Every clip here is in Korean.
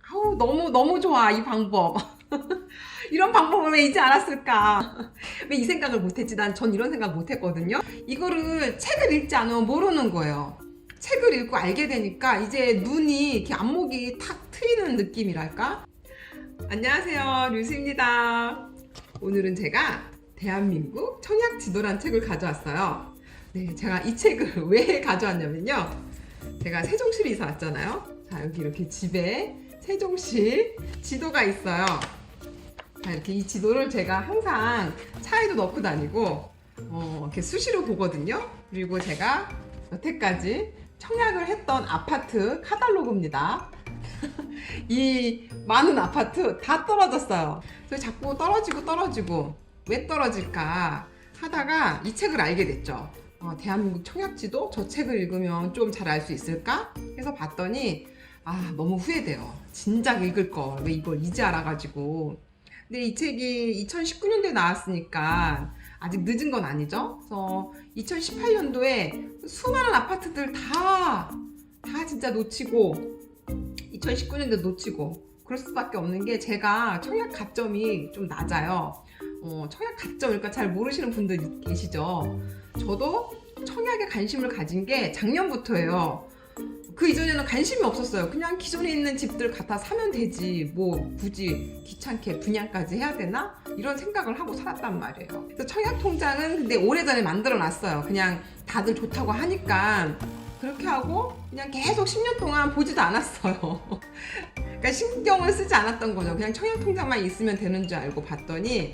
아우, 너무 좋아, 이 방법. 이런 방법을 왜 이제 알았을까? 왜 이 생각을 못했지? 전 이런 생각 못했거든요. 이거를 책을 읽지 않으면 모르는 거예요. 책을 읽고 알게 되니까 이제 눈이 이렇게 안목이 탁 트이는 느낌이랄까? 안녕하세요, 류수입니다. 오늘은 제가 대한민국 청약 지도란 책을 가져왔어요. 네, 제가 이 책을 왜 가져왔냐면요. 제가 세종시를 이사 왔잖아요. 자, 여기 이렇게 집에 세종시 지도가 있어요. 자, 이렇게 이 지도를 제가 항상 차에도 넣고 다니고 이렇게 수시로 보거든요. 그리고 제가 여태까지 청약을 했던 아파트 카탈로그입니다. 이 많은 아파트 다 떨어졌어요. 그래서 자꾸 떨어지고 왜 떨어질까 하다가 이 책을 알게 됐죠. 대한민국 청약지도 저 책을 읽으면 좀 잘 알 수 있을까 해서 봤더니 너무 후회돼요. 진작 읽을 걸 왜 이걸 이제 알아가지고. 근데 이 책이 2019년도에 나왔으니까 아직 늦은 건 아니죠. 그래서 2018년도에 수많은 아파트들 다 진짜 놓치고 2019년도 놓치고 그럴 수밖에 없는 게 제가 청약 가점이 좀 낮아요. 청약 가점 그러니까 잘 모르시는 분들 계시죠. 저도 청약에 관심을 가진 게 작년부터예요. 그 이전에는 관심이 없었어요. 그냥 기존에 있는 집들 갖다 사면 되지 뭐 굳이 귀찮게 분양까지 해야 되나? 이런 생각을 하고 살았단 말이에요. 그래서 청약통장은 근데 오래전에 만들어 놨어요. 그냥 다들 좋다고 하니까 그렇게 하고 그냥 계속 10년 동안 보지도 않았어요. 그러니까 신경을 쓰지 않았던 거죠. 그냥 청약통장만 있으면 되는 줄 알고 봤더니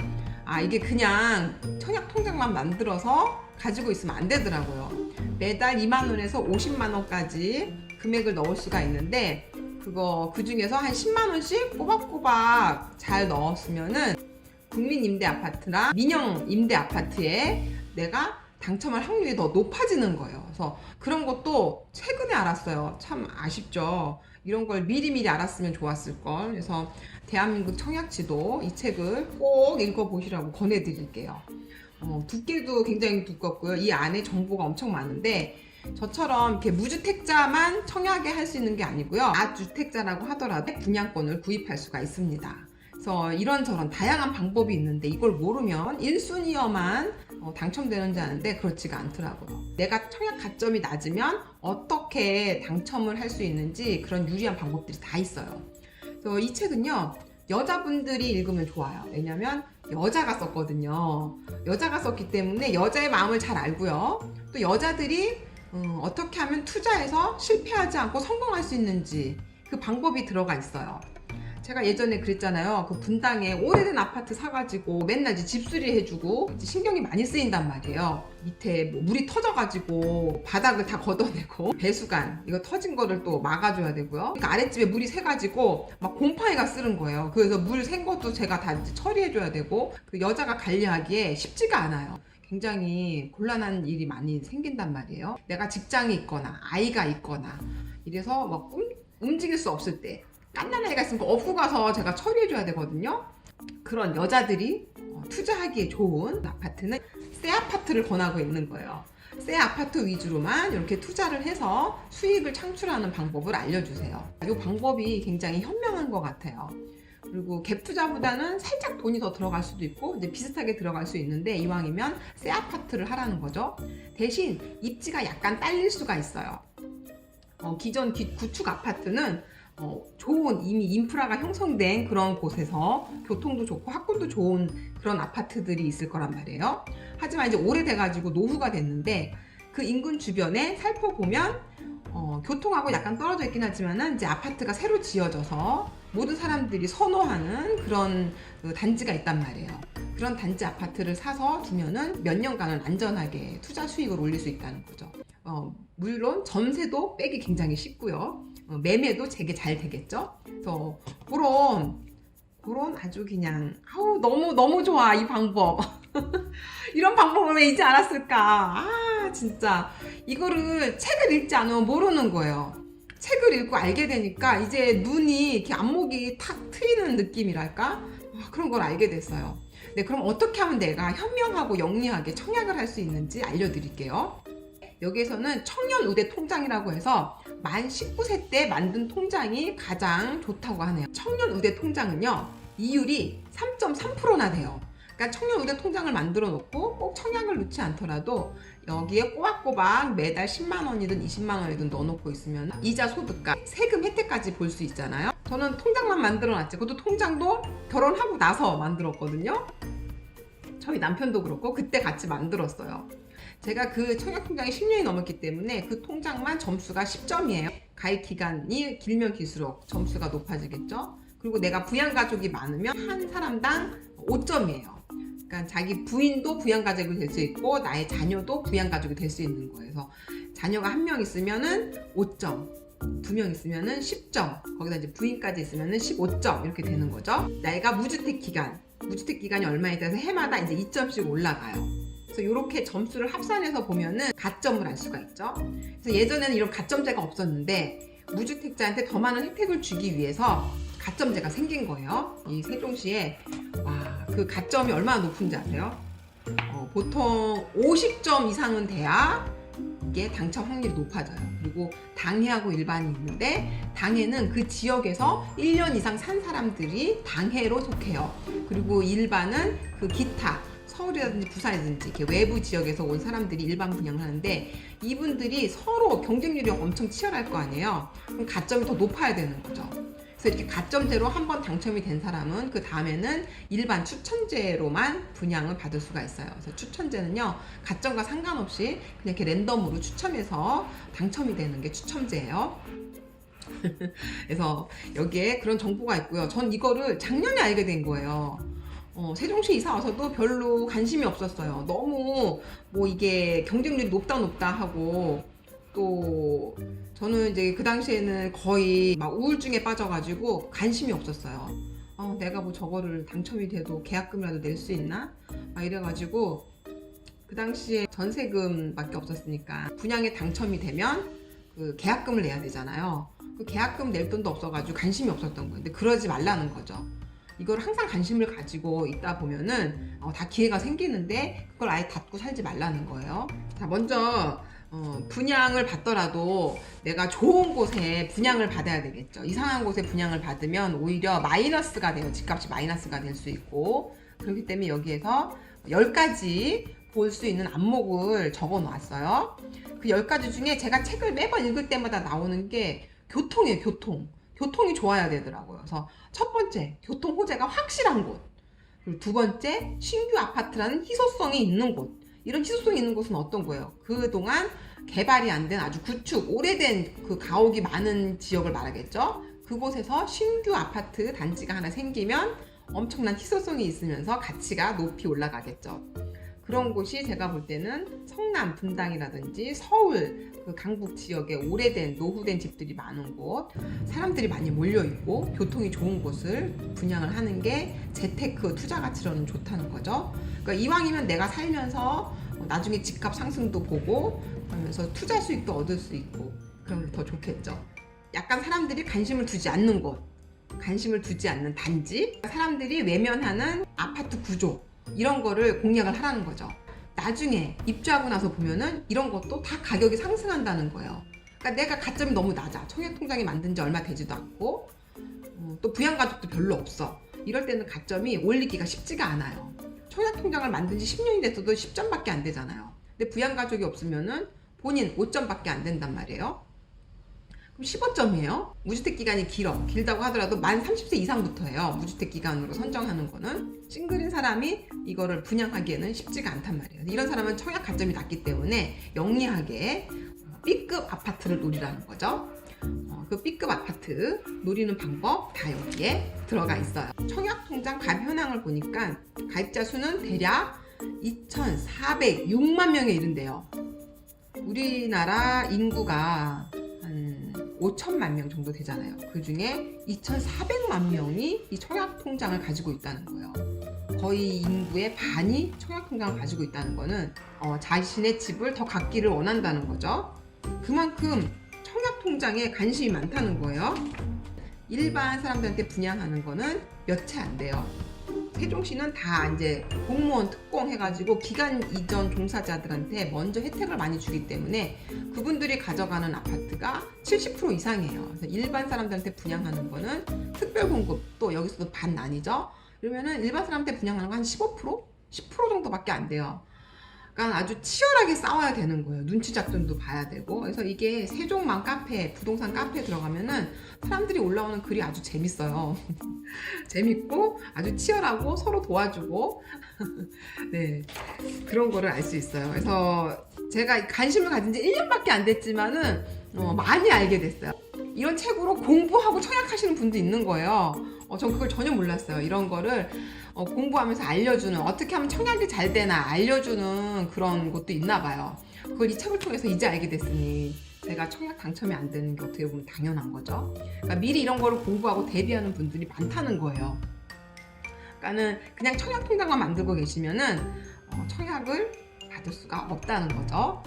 이게 그냥 청약통장만 만들어서 가지고 있으면 안 되더라고요. 매달 2만 원에서 50만 원까지 금액을 넣을 수가 있는데 그 중에서 한 10만 원씩 꼬박꼬박 잘 넣었으면은 국민임대아파트나 민영임대아파트에 내가 당첨할 확률이 더 높아지는 거예요. 그래서 그런 것도 최근에 알았어요. 참 아쉽죠. 이런 걸 미리미리 알았으면 좋았을 걸. 그래서 대한민국 청약지도 이 책을 꼭 읽어보시라고 권해드릴게요. 두께도 굉장히 두껍고요. 이 안에 정보가 엄청 많은데 저처럼 이렇게 무주택자만 청약에 할 수 있는 게 아니고요. 다주택자라고 하더라도 분양권을 구입할 수가 있습니다. 그래서 이런저런 다양한 방법이 있는데 이걸 모르면 1순위여만 당첨되는 줄 아는데 그렇지가 않더라고요. 내가 청약 가점이 낮으면 어떻게 당첨을 할 수 있는지 그런 유리한 방법들이 다 있어요. 그래서 이 책은요. 여자분들이 읽으면 좋아요. 왜냐면 여자가 썼거든요. 여자가 썼기 때문에 여자의 마음을 잘 알고요. 또 여자들이 어떻게 하면 투자해서 실패하지 않고 성공할 수 있는지 그 방법이 들어가 있어요. 제가 예전에 그랬잖아요. 그 분당에 오래된 아파트 사가지고 맨날 집수리 해주고 신경이 많이 쓰인단 말이에요. 밑에 뭐 물이 터져가지고 바닥을 다 걷어내고 배수관 이거 터진 거를 또 막아줘야 되고요. 그러니까 아랫집에 물이 새가지고 막 곰팡이가 쓰는 거예요. 그래서 물 샌 것도 제가 다 처리해줘야 되고 그 여자가 관리하기에 쉽지가 않아요. 굉장히 곤란한 일이 많이 생긴단 말이에요. 내가 직장이 있거나 아이가 있거나 이래서 막 움직일 수 없을 때 깐난 아이가 있으면 업고 가서 제가 처리해줘야 되거든요. 그런 여자들이 투자하기에 좋은 아파트는 새 아파트를 권하고 있는 거예요. 새 아파트 위주로만 이렇게 투자를 해서 수익을 창출하는 방법을 알려주세요. 이 방법이 굉장히 현명한 것 같아요. 그리고 갭 투자보다는 살짝 돈이 더 들어갈 수도 있고 이제 비슷하게 들어갈 수 있는데 이왕이면 새 아파트를 하라는 거죠. 대신 입지가 약간 딸릴 수가 있어요. 기존 구축 아파트는 좋은 이미 인프라가 형성된 그런 곳에서 교통도 좋고 학군도 좋은 그런 아파트들이 있을 거란 말이에요. 하지만 이제 오래돼가지고 노후가 됐는데 그 인근 주변에 살펴보면 교통하고 약간 떨어져 있긴 하지만은 이제 아파트가 새로 지어져서 모든 사람들이 선호하는 그런 단지가 있단 말이에요. 그런 단지 아파트를 사서 두면은 몇 년간은 안전하게 투자 수익을 올릴 수 있다는 거죠. 물론 전세도 빼기 굉장히 쉽고요. 매매도 되게 잘 되겠죠. 그래서 그런 아주 그냥 너무 좋아 이 방법. 이런 방법을 왜 이제 알았을까? 진짜 이거를 책을 읽지 않으면 모르는 거예요. 책을 읽고 알게 되니까 이제 눈이 이렇게 안목이 탁 트이는 느낌이랄까? 그런 걸 알게 됐어요. 네, 그럼 어떻게 하면 내가 현명하고 영리하게 청약을 할 수 있는지 알려드릴게요. 여기에서는 청년우대 통장이라고 해서 만 19세 때 만든 통장이 가장 좋다고 하네요. 청년우대 통장은요, 이율이 3.3%나 돼요. 그러니까 청년우대 통장을 만들어 놓고 꼭 청약을 넣지 않더라도 여기에 꼬박꼬박 매달 10만 원이든 20만 원이든 넣어놓고 있으면 이자 소득과 세금 혜택까지 볼 수 있잖아요. 저는 통장만 만들어 놨지. 그것도 통장도 결혼하고 나서 만들었거든요. 저희 남편도 그렇고 그때 같이 만들었어요. 제가 그 청약통장이 10년이 넘었기 때문에 그 통장만 점수가 10점이에요. 가입 기간이 길면 길수록 점수가 높아지겠죠. 그리고 내가 부양가족이 많으면 한 사람당 5점이에요. 그러니까 자기 부인도 부양가족이 될 수 있고 나의 자녀도 부양가족이 될 수 있는 거예요. 그래서 자녀가 1명 있으면은 5점, 2명 있으면은 10점, 거기다 이제 부인까지 있으면은 15점 이렇게 되는 거죠. 내가 무주택 기간이 얼마에 따라서 해마다 이제 2점씩 올라가요. 그래서 이렇게 점수를 합산해서 보면은 가점을 알 수가 있죠. 그래서 예전에는 이런 가점제가 없었는데 무주택자한테 더 많은 혜택을 주기 위해서 가점제가 생긴 거예요. 이 세종시에 그 가점이 얼마나 높은지 아세요? 보통 50점 이상은 돼야 이게 당첨 확률이 높아져요. 그리고 당해하고 일반이 있는데 당해는 그 지역에서 1년 이상 산 사람들이 당해로 속해요. 그리고 일반은 그 기타 서울이라든지 부산이든지 이렇게 외부 지역에서 온 사람들이 일반 분양을 하는데 이분들이 서로 경쟁률이 엄청 치열할 거 아니에요. 그럼 가점이 더 높아야 되는 거죠. 그래서 이렇게 가점제로 한번 당첨이 된 사람은 그 다음에는 일반 추천제로만 분양을 받을 수가 있어요. 그래서 추천제는요, 가점과 상관없이 그냥 이렇게 랜덤으로 추첨해서 당첨이 되는 게 추첨제예요. 그래서 여기에 그런 정보가 있고요. 전 이거를 작년에 알게 된 거예요. 세종시 이사 와서도 별로 관심이 없었어요. 너무 뭐 이게 경쟁률이 높다 하고, 또 저는 이제 그 당시에는 거의 막 우울증에 빠져가지고 관심이 없었어요. 내가 뭐 저거를 당첨이 돼도 계약금이라도 낼 수 있나? 막 이래가지고 그 당시에 전세금밖에 없었으니까 분양에 당첨이 되면 그 계약금을 내야 되잖아요. 그 계약금 낼 돈도 없어가지고 관심이 없었던 거예요. 근데 그러지 말라는 거죠. 이걸 항상 관심을 가지고 있다 보면은 다 기회가 생기는데 그걸 아예 닫고 살지 말라는 거예요. 자, 먼저 분양을 받더라도 내가 좋은 곳에 분양을 받아야 되겠죠. 이상한 곳에 분양을 받으면 오히려 마이너스가 돼요. 집값이 마이너스가 될 수 있고, 그렇기 때문에 여기에서 10가지 볼 수 있는 안목을 적어 놨어요. 그 10가지 중에 제가 책을 매번 읽을 때마다 나오는 게 교통이에요. 교통이 좋아야 되더라고요. 그래서 첫 번째, 교통 호재가 확실한 곳. 그리고 두 번째, 신규 아파트라는 희소성이 있는 곳. 이런 희소성이 있는 곳은 어떤 거예요? 그동안 개발이 안 된 아주 구축, 오래된 그 가옥이 많은 지역을 말하겠죠? 그곳에서 신규 아파트 단지가 하나 생기면 엄청난 희소성이 있으면서 가치가 높이 올라가겠죠. 그런 곳이 제가 볼 때는 성남, 분당이라든지 서울, 그 강북 지역에 오래된 노후된 집들이 많은 곳, 사람들이 많이 몰려있고 교통이 좋은 곳을 분양을 하는 게 재테크 투자 가치로는 좋다는 거죠. 그러니까 이왕이면 내가 살면서 나중에 집값 상승도 보고 그러면서 투자 수익도 얻을 수 있고 그러면 더 좋겠죠. 약간 사람들이 관심을 두지 않는 곳, 관심을 두지 않는 단지, 사람들이 외면하는 아파트 구조, 이런 거를 공략을 하라는 거죠. 나중에 입주하고 나서 보면은 이런 것도 다 가격이 상승한다는 거예요. 그러니까 내가 가점이 너무 낮아. 청약통장이 만든 지 얼마 되지도 않고 또 부양가족도 별로 없어. 이럴 때는 가점이 올리기가 쉽지가 않아요. 청약통장을 만든 지 10년이 됐어도 10점밖에 안 되잖아요. 근데 부양가족이 없으면은 본인 5점밖에 안 된단 말이에요. 그럼 15점이에요. 무주택 기간이 길다고 하더라도 만 30세 이상부터예요. 무주택 기간으로 선정하는 거는. 싱글인 사람이 이거를 분양하기에는 쉽지가 않단 말이에요. 이런 사람은 청약 가점이 낮기 때문에 영리하게 B급 아파트를 노리라는 거죠. 그 B급 아파트 노리는 방법 다 여기에 들어가 있어요. 청약통장 가입 현황을 보니까 가입자 수는 대략 2,406만 명에 이른대요. 우리나라 인구가 한 5천만 명 정도 되잖아요. 그 중에 2,400만 명이 이 청약통장을 가지고 있다는 거예요. 거의 인구의 반이 청약통장을 가지고 있다는 거는 자신의 집을 더 갖기를 원한다는 거죠. 그만큼 청약통장에 관심이 많다는 거예요. 일반 사람들한테 분양하는 거는 몇 채 안 돼요. 세종시는 다 이제 공무원 특공 해가지고 기간 이전 종사자들한테 먼저 혜택을 많이 주기 때문에 그분들이 가져가는 아파트가 70% 이상이에요. 그래서 일반 사람들한테 분양하는 거는 특별 공급, 또 여기서도 반 나뉘죠. 그러면은 일반 사람한테 분양하는 거 한 15%? 10% 정도밖에 안 돼요. 그러니까 아주 치열하게 싸워야 되는 거예요. 눈치 작전도 봐야 되고. 그래서 이게 세종만 카페, 부동산 카페에 들어가면은 사람들이 올라오는 글이 아주 재밌어요. 재밌고 아주 치열하고 서로 도와주고 네, 그런 거를 알 수 있어요. 그래서 제가 관심을 가진 지 1년밖에 안 됐지만은 많이 알게 됐어요. 이런 책으로 공부하고 청약하시는 분도 있는 거예요. 전 그걸 전혀 몰랐어요. 이런 거를 공부하면서 알려주는, 어떻게 하면 청약이 잘 되나 알려주는 그런 것도 있나 봐요. 그걸 이 책을 통해서 이제 알게 됐으니 제가 청약 당첨이 안 되는 게 어떻게 보면 당연한 거죠. 그러니까 미리 이런 거를 공부하고 대비하는 분들이 많다는 거예요. 그러니까는 그냥 청약 통장만 만들고 계시면은 청약을 받을 수가 없다는 거죠.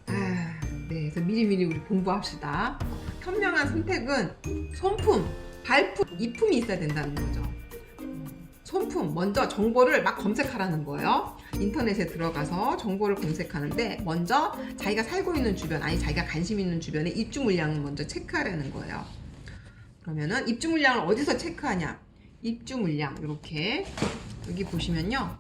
네, 그래서 미리미리 우리 공부합시다. 현명한 선택은 손품, 발품, 이품이 있어야 된다는 거죠. 손품, 먼저 정보를 막 검색하라는 거예요. 인터넷에 들어가서 정보를 검색하는데 먼저 자기가 살고 있는 주변, 아니 자기가 관심 있는 주변의 입주 물량을 먼저 체크하라는 거예요. 그러면은 입주 물량을 어디서 체크하냐? 입주 물량, 이렇게 여기 보시면요,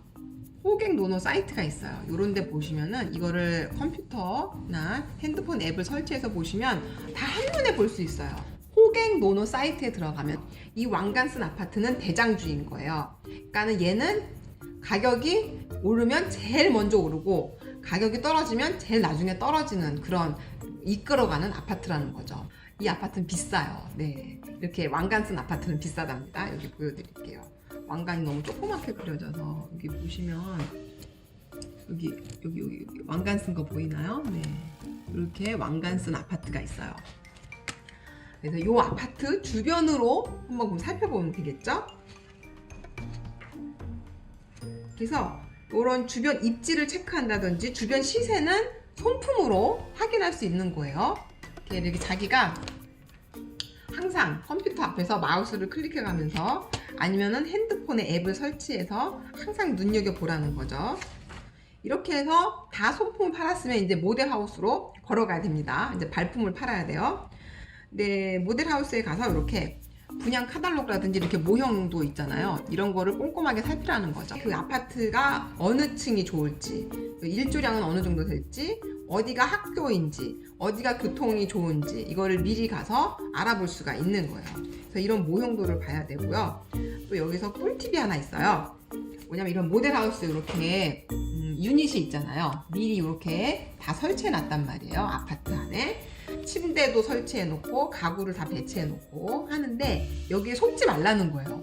호객 노노 사이트가 있어요. 요런 데 보시면은 이거를 컴퓨터나 핸드폰 앱을 설치해서 보시면 다 한눈에 볼 수 있어요. 호객 노노 사이트에 들어가면 이 왕관쓴 아파트는 대장주인 거예요. 그러니까는 얘는 가격이 오르면 제일 먼저 오르고 가격이 떨어지면 제일 나중에 떨어지는 그런 이끌어가는 아파트라는 거죠. 이 아파트는 비싸요. 네, 이렇게 왕관쓴 아파트는 비싸답니다. 여기 보여드릴게요. 왕관이 너무 조그맣게 그려져서 여기 보시면 여기 왕관 쓴 거 보이나요? 네, 이렇게 왕관 쓴 아파트가 있어요. 그래서 이 아파트 주변으로 한번 살펴보면 되겠죠? 그래서 이런 주변 입지를 체크한다든지 주변 시세는 손품으로 확인할 수 있는 거예요. 이렇게 자기가 항상 컴퓨터 앞에서 마우스를 클릭해 가면서 아니면은 핸드폰에 앱을 설치해서 항상 눈여겨보라는 거죠. 이렇게 해서 다 손품을 팔았으면 이제 모델하우스로 걸어가야 됩니다. 이제 발품을 팔아야 돼요. 네, 모델하우스에 가서 이렇게 분양 카탈로그라든지 이렇게 모형도 있잖아요. 이런 거를 꼼꼼하게 살피라는 거죠. 그 아파트가 어느 층이 좋을지, 일조량은 어느 정도 될지, 어디가 학교인지, 어디가 교통이 좋은지 이거를 미리 가서 알아볼 수가 있는 거예요. 그래서 이런 모형도를 봐야 되고요. 또 여기서 꿀팁이 하나 있어요. 뭐냐면 이런 모델하우스 이렇게 유닛이 있잖아요. 미리 이렇게 다 설치해 놨단 말이에요. 아파트 안에 침대도 설치해 놓고 가구를 다 배치해 놓고 하는데 여기에 속지 말라는 거예요.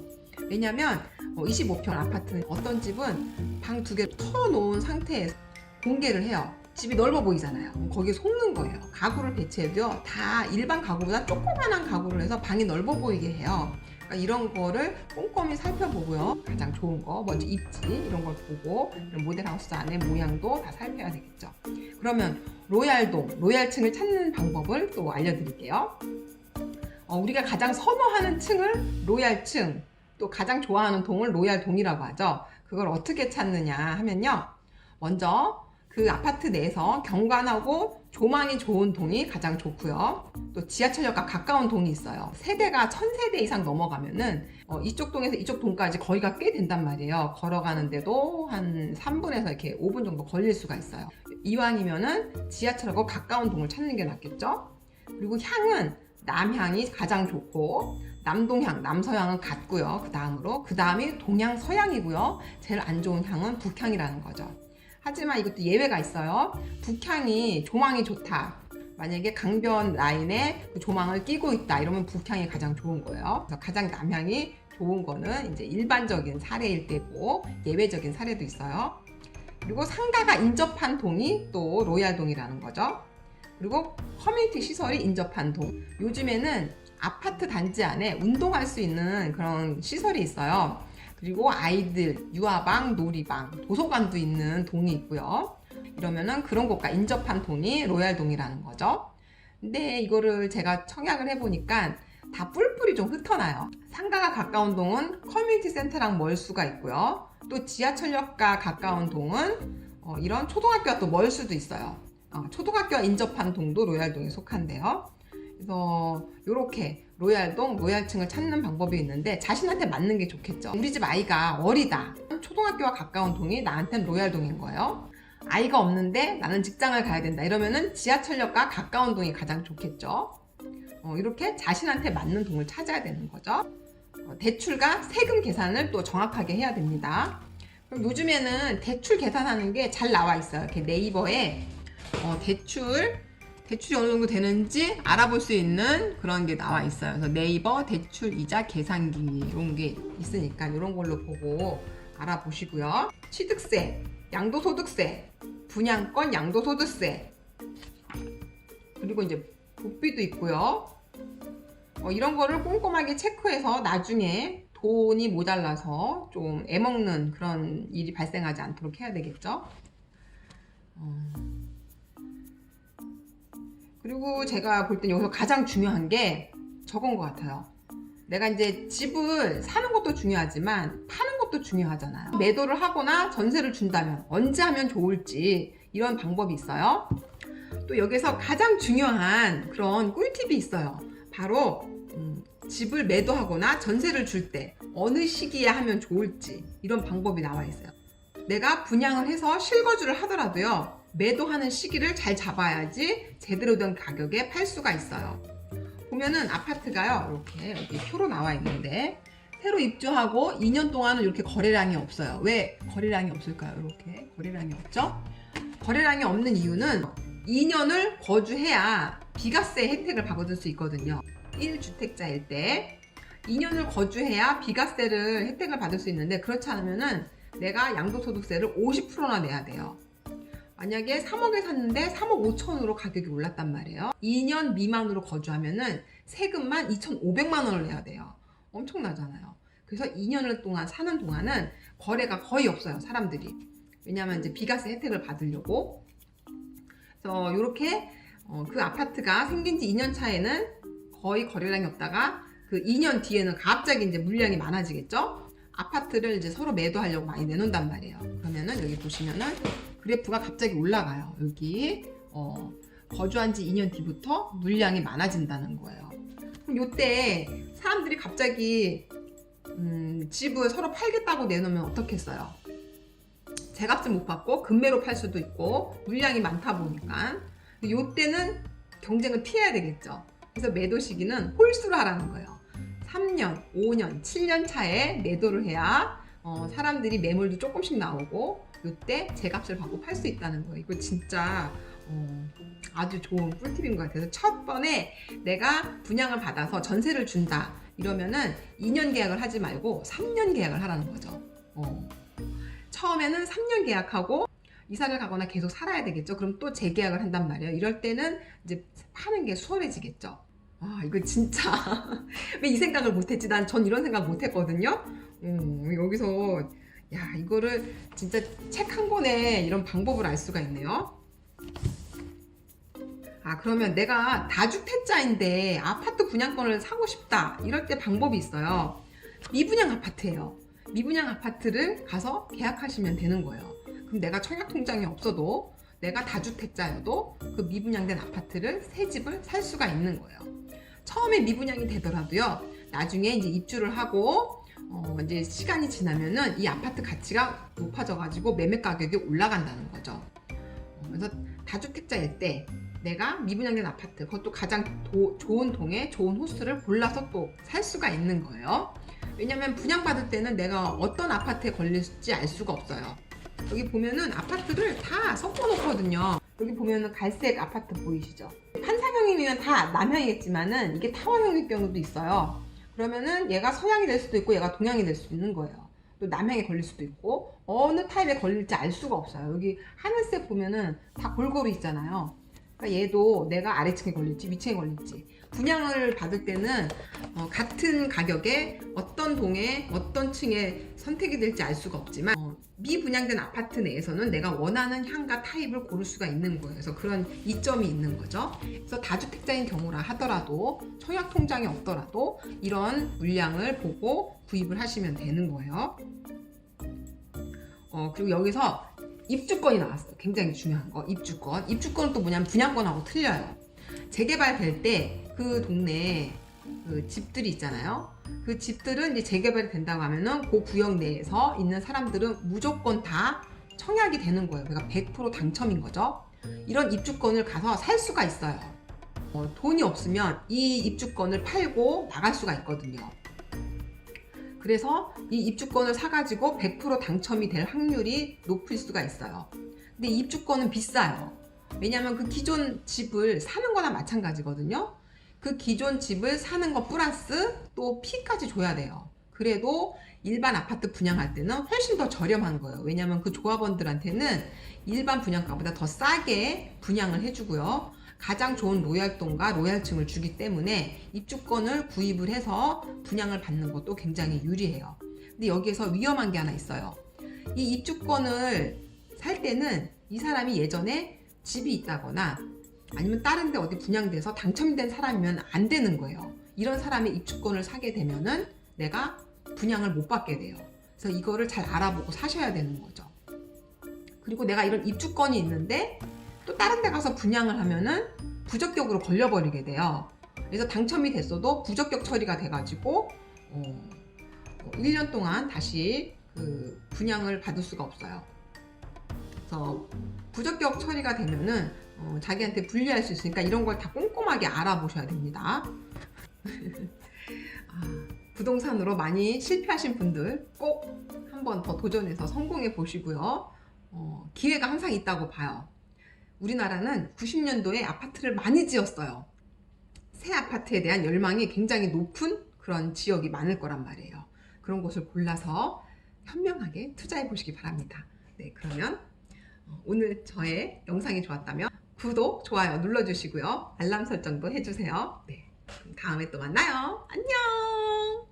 왜냐면 25평 아파트는 어떤 집은 방 2개 털어놓은 상태에서 공개를 해요. 집이 넓어 보이잖아요. 거기에 속는 거예요. 가구를 배치해도요, 다 일반 가구보다 조그만한 가구를 해서 방이 넓어 보이게 해요. 그러니까 이런 거를 꼼꼼히 살펴보고요. 가장 좋은 거, 먼저 입지 이런 걸 보고 이런 모델하우스 안에 모양도 다 살펴야 되겠죠. 그러면 로얄동, 로얄층을 찾는 방법을 또 알려드릴게요. 우리가 가장 선호하는 층을 로얄층, 또 가장 좋아하는 동을 로얄동이라고 하죠. 그걸 어떻게 찾느냐 하면요, 먼저 그 아파트 내에서 경관하고 조망이 좋은 동이 가장 좋고요. 또 지하철역과 가까운 동이 있어요. 세대가 1000세대 이상 넘어가면은 이쪽 동에서 이쪽 동까지 거리가 꽤 된단 말이에요. 걸어가는데도 한 3분에서 이렇게 5분 정도 걸릴 수가 있어요. 이왕이면은 지하철하고 가까운 동을 찾는 게 낫겠죠. 그리고 향은 남향이 가장 좋고 남동향, 남서향은 같고요. 그 다음이 동향, 서향이고요. 제일 안 좋은 향은 북향이라는 거죠. 하지만 이것도 예외가 있어요. 북향이 조망이 좋다. 만약에 강변 라인에 그 조망을 끼고 있다. 이러면 북향이 가장 좋은 거예요. 그래서 가장 남향이 좋은 거는 이제 일반적인 사례일 때고 예외적인 사례도 있어요. 그리고 상가가 인접한 동이 또 로얄동이라는 거죠. 그리고 커뮤니티 시설이 인접한 동. 요즘에는 아파트 단지 안에 운동할 수 있는 그런 시설이 있어요. 그리고 아이들 유아방, 놀이방, 도서관도 있는 동이 있고요. 이러면은 그런 곳과 인접한 동이 로얄동이라는 거죠. 근데 이거를 제가 청약을 해보니까 다 뿔뿔이 좀 흩어나요. 상가가 가까운 동은 커뮤니티 센터랑 멀 수가 있고요. 또 지하철역과 가까운 동은 이런 초등학교가 또 멀 수도 있어요. 초등학교와 인접한 동도 로얄동에 속한데요. 그래서 이렇게 로얄동, 로얄층을 찾는 방법이 있는데 자신한테 맞는 게 좋겠죠. 우리 집 아이가 어리다. 초등학교와 가까운 동이 나한테는 로얄동인 거예요. 아이가 없는데 나는 직장을 가야 된다. 이러면은 지하철역과 가까운 동이 가장 좋겠죠. 이렇게 자신한테 맞는 동을 찾아야 되는 거죠. 대출과 세금 계산을 또 정확하게 해야 됩니다. 그럼 요즘에는 대출 계산하는 게 잘 나와 있어요. 이렇게 네이버에 대출이 어느 정도 되는지 알아볼 수 있는 그런 게 나와 있어요. 그래서 네이버 대출 이자 계산기 이런 게 있으니까 이런 걸로 보고 알아보시고요. 취득세, 양도소득세, 분양권 양도소득세, 그리고 이제 복비도 있고요. 이런 거를 꼼꼼하게 체크해서 나중에 돈이 모자라서 좀 애먹는 그런 일이 발생하지 않도록 해야 되겠죠. 그리고 제가 볼 땐 여기서 가장 중요한 게 저건 것 같아요. 내가 이제 집을 사는 것도 중요하지만 파는 것도 중요하잖아요. 매도를 하거나 전세를 준다면 언제 하면 좋을지 이런 방법이 있어요. 또 여기서 가장 중요한 그런 꿀팁이 있어요. 바로 집을 매도하거나 전세를 줄 때 어느 시기에 하면 좋을지 이런 방법이 나와 있어요. 내가 분양을 해서 실거주를 하더라도요, 매도하는 시기를 잘 잡아야지 제대로 된 가격에 팔 수가 있어요. 보면은 아파트가요, 이렇게 여기 표로 나와 있는데 새로 입주하고 2년 동안은 이렇게 거래량이 없어요. 왜 거래량이 없을까요? 이렇게 거래량이 없죠? 거래량이 없는 이유는 2년을 거주해야 비과세 혜택을 받을 수 있거든요. 1주택자일 때 2년을 거주해야 비과세를 혜택을 받을 수 있는데, 그렇지 않으면은 내가 양도소득세를 50%나 내야 돼요. 만약에 3억에 샀는데 3억 5천으로 가격이 올랐단 말이에요. 2년 미만으로 거주하면은 세금만 2,500만 원을 내야 돼요. 엄청나잖아요. 그래서 2년을 동안 사는 동안은 거래가 거의 없어요, 사람들이. 왜냐하면 이제 비과세 혜택을 받으려고. 그래서 이렇게 그 아파트가 생긴 지 2년 차에는 거의 거래량이 없다가 그 2년 뒤에는 갑자기 이제 물량이 많아지겠죠? 아파트를 이제 서로 매도하려고 많이 내놓는단 말이에요. 그러면은 여기 보시면은 그래프가 갑자기 올라가요. 여기 거주한 지 2년 뒤부터 물량이 많아진다는 거예요. 그럼 이때 사람들이 갑자기 집을 서로 팔겠다고 내놓으면 어떻겠어요? 제값을 못 받고 금매로 팔 수도 있고 물량이 많다 보니까 이때는 경쟁을 피해야 되겠죠. 그래서 매도 시기는 홀수로 하라는 거예요. 3년, 5년, 7년 차에 매도를 해야 사람들이 매물도 조금씩 나오고 이때 제값을 받고 팔 수 있다는 거예요. 이거 진짜 아주 좋은 꿀팁인 것 같아서 첫 번에 내가 분양을 받아서 전세를 준다 이러면은 2년 계약을 하지 말고 3년 계약을 하라는 거죠. 처음에는 3년 계약하고 이사를 가거나 계속 살아야 되겠죠. 그럼 또 재계약을 한단 말이에요. 이럴 때는 이제 파는 게 수월해지겠죠. 이거 진짜 왜 이 생각을 못했지? 전 이런 생각 못했거든요. 여기서 야, 이거를 진짜 책 한 권에 이런 방법을 알 수가 있네요. 그러면 내가 다주택자인데 아파트 분양권을 사고 싶다 이럴 때 방법이 있어요. 미분양 아파트예요. 미분양 아파트를 가서 계약하시면 되는 거예요. 그럼 내가 청약통장이 없어도 내가 다주택자여도 그 미분양된 아파트를 새 집을 살 수가 있는 거예요. 처음에 미분양이 되더라도요, 나중에 이제 입주를 하고 이제 시간이 지나면은 이 아파트 가치가 높아져가지고 매매 가격이 올라간다는 거죠. 그래서 다주택자일 때 내가 미분양된 아파트, 그것도 가장 좋은 동에 좋은 호수를 골라서 또 살 수가 있는 거예요. 왜냐면 분양받을 때는 내가 어떤 아파트에 걸릴지 알 수가 없어요. 여기 보면은 아파트를 다 섞어 놓거든요. 여기 보면은 갈색 아파트 보이시죠? 판상형이면 다 남향이겠지만은 이게 타원형일 경우도 있어요. 그러면은 얘가 서양이 될 수도 있고 얘가 동양이 될 수도 있는 거예요. 또 남향에 걸릴 수도 있고 어느 타입에 걸릴지 알 수가 없어요. 여기 하늘색 보면은 다 골고루 있잖아요. 그러니까 얘도 내가 아래층에 걸릴지 위층에 걸릴지 분양을 받을 때는 같은 가격에 어떤 동에 어떤 층에 선택이 될지 알 수가 없지만 미분양된 아파트 내에서는 내가 원하는 향과 타입을 고를 수가 있는 거예요. 그래서 그런 이점이 있는 거죠. 그래서 다주택자인 경우라 하더라도 청약통장이 없더라도 이런 물량을 보고 구입을 하시면 되는 거예요. 그리고 여기서 입주권이 나왔어요. 굉장히 중요한 거, 입주권. 입주권은 또 뭐냐면 분양권하고 틀려요. 재개발될 때 그 동네에 그 집들이 있잖아요. 그 집들은 이제 재개발이 된다고 하면은 그 구역 내에서 있는 사람들은 무조건 다 청약이 되는 거예요. 그러니까 100% 당첨인 거죠. 이런 입주권을 가서 살 수가 있어요. 돈이 없으면 이 입주권을 팔고 나갈 수가 있거든요. 그래서 이 입주권을 사가지고 100% 당첨이 될 확률이 높을 수가 있어요. 근데 입주권은 비싸요. 왜냐하면 그 기존 집을 사는 거나 마찬가지거든요. 그 기존 집을 사는 거 플러스 또 피까지 줘야 돼요. 그래도 일반 아파트 분양할 때는 훨씬 더 저렴한 거예요. 왜냐하면 그 조합원들한테는 일반 분양가보다 더 싸게 분양을 해주고요. 가장 좋은 로얄동과 로얄층을 주기 때문에 입주권을 구입을 해서 분양을 받는 것도 굉장히 유리해요. 근데 여기에서 위험한 게 하나 있어요. 이 입주권을 살 때는 이 사람이 예전에 집이 있다거나 아니면 다른 데 어디 분양돼서 당첨된 사람이면 안 되는 거예요. 이런 사람의 입주권을 사게 되면은 내가 분양을 못 받게 돼요. 그래서 이거를 잘 알아보고 사셔야 되는 거죠. 그리고 내가 이런 입주권이 있는데 또 다른 데 가서 분양을 하면은 부적격으로 걸려버리게 돼요. 그래서 당첨이 됐어도 부적격 처리가 돼가지고 1년 동안 다시 그 분양을 받을 수가 없어요. 그래서 부적격 처리가 되면은 자기한테 불리할 수 있으니까 이런 걸 다 꼼꼼하게 알아보셔야 됩니다. 부동산으로 많이 실패하신 분들 꼭 한 번 더 도전해서 성공해 보시고요. 기회가 항상 있다고 봐요. 우리나라는 90년도에 아파트를 많이 지었어요. 새 아파트에 대한 열망이 굉장히 높은 그런 지역이 많을 거란 말이에요. 그런 곳을 골라서 현명하게 투자해 보시기 바랍니다. 네, 그러면 오늘 저의 영상이 좋았다면 구독, 좋아요 눌러주시고요. 알람 설정도 해주세요. 네, 그럼 다음에 또 만나요. 안녕!